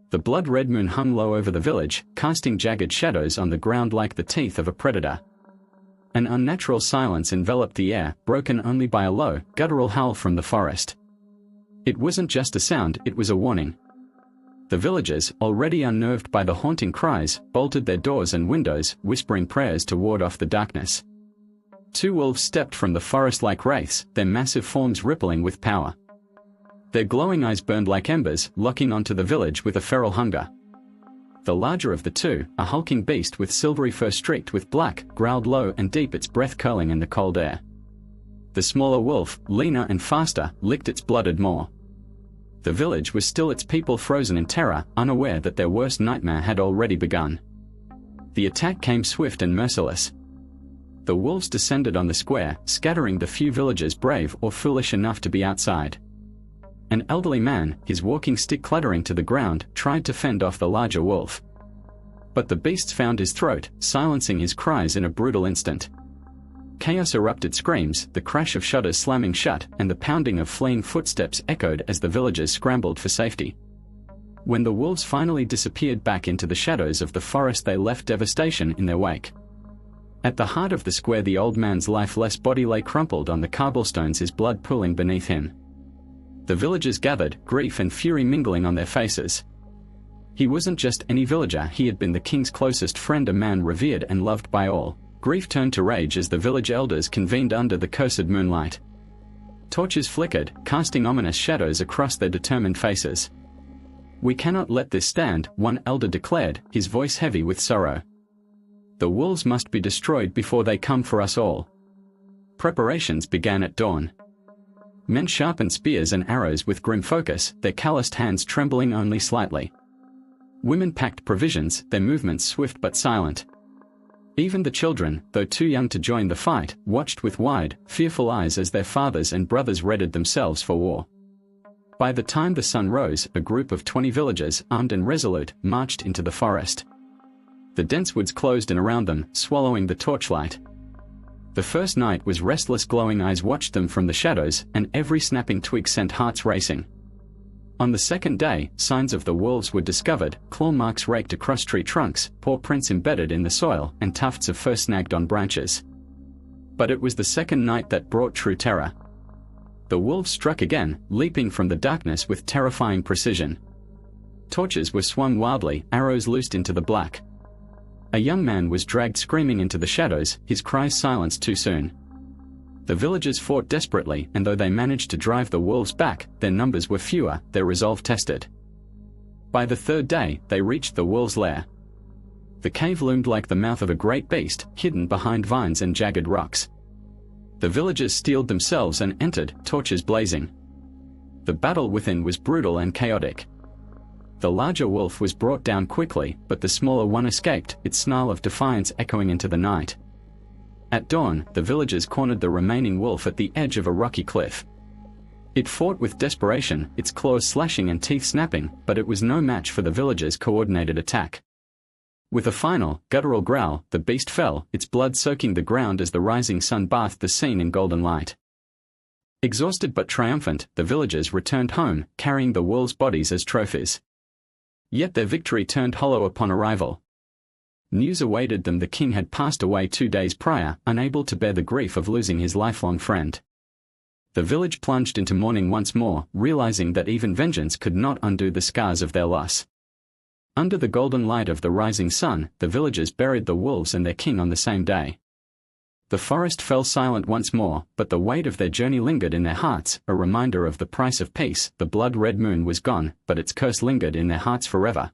The blood-red moon hung low over the village, casting jagged shadows on the ground like the teeth of a predator. An unnatural silence enveloped the air, broken only by a low, guttural howl from the forest. It wasn't just a sound, it was a warning. The villagers, already unnerved by the haunting cries, bolted their doors and windows, whispering prayers to ward off the darkness. Two wolves stepped from the forest like wraiths, their massive forms rippling with power. Their glowing eyes burned like embers, locking onto the village with a feral hunger. The larger of the two, a hulking beast with silvery fur streaked with black, growled low and deep, its breath curling in the cold air. The smaller wolf, leaner and faster, licked its blooded maw. The village was still, its people frozen in terror, unaware that their worst nightmare had already begun. The attack came swift and merciless. The wolves descended on the square, scattering the few villagers brave or foolish enough to be outside. An elderly man, his walking stick clattering to the ground, tried to fend off the larger wolf. But the beast found his throat, silencing his cries in a brutal instant. Chaos erupted: screams, the crash of shutters slamming shut, and the pounding of fleeing footsteps echoed as the villagers scrambled for safety. When the wolves finally disappeared back into the shadows of the forest, they left devastation in their wake. At the heart of the square, the old man's lifeless body lay crumpled on the cobblestones, his blood pooling beneath him. The villagers gathered, grief and fury mingling on their faces. He wasn't just any villager, he had been the king's closest friend, a man revered and loved by all. Grief turned to rage as the village elders convened under the cursed moonlight. Torches flickered, casting ominous shadows across their determined faces. "We cannot let this stand," one elder declared, his voice heavy with sorrow. "The wolves must be destroyed before they come for us all." Preparations began at dawn. Men sharpened spears and arrows with grim focus, their calloused hands trembling only slightly. Women packed provisions, their movements swift but silent. Even the children, though too young to join the fight, watched with wide, fearful eyes as their fathers and brothers readied themselves for war. By the time the sun rose, a group of 20 villagers, armed and resolute, marched into the forest. The dense woods closed in around them, swallowing the torchlight. The first night was restless, glowing eyes watched them from the shadows, and every snapping twig sent hearts racing. On the second day, signs of the wolves were discovered, claw marks raked across tree trunks, paw prints embedded in the soil, and tufts of fur snagged on branches. But it was the second night that brought true terror. The wolves struck again, leaping from the darkness with terrifying precision. Torches were swung wildly, arrows loosed into the black. A young man was dragged screaming into the shadows, his cries silenced too soon. The villagers fought desperately, and though they managed to drive the wolves back, their numbers were fewer, their resolve tested. By the third day, they reached the wolves' lair. The cave loomed like the mouth of a great beast, hidden behind vines and jagged rocks. The villagers steeled themselves and entered, torches blazing. The battle within was brutal and chaotic. The larger wolf was brought down quickly, but the smaller one escaped, its snarl of defiance echoing into the night. At dawn, the villagers cornered the remaining wolf at the edge of a rocky cliff. It fought with desperation, its claws slashing and teeth snapping, but it was no match for the villagers' coordinated attack. With a final, guttural growl, the beast fell, its blood soaking the ground as the rising sun bathed the scene in golden light. Exhausted but triumphant, the villagers returned home, carrying the wolves' bodies as trophies. Yet their victory turned hollow upon arrival. News awaited them: the king had passed away 2 days prior, unable to bear the grief of losing his lifelong friend. The village plunged into mourning once more, realizing that even vengeance could not undo the scars of their loss. Under the golden light of the rising sun, the villagers buried the wolves and their king on the same day. The forest fell silent once more, but the weight of their journey lingered in their hearts, a reminder of the price of peace. The blood-red moon was gone, but its curse lingered in their hearts forever.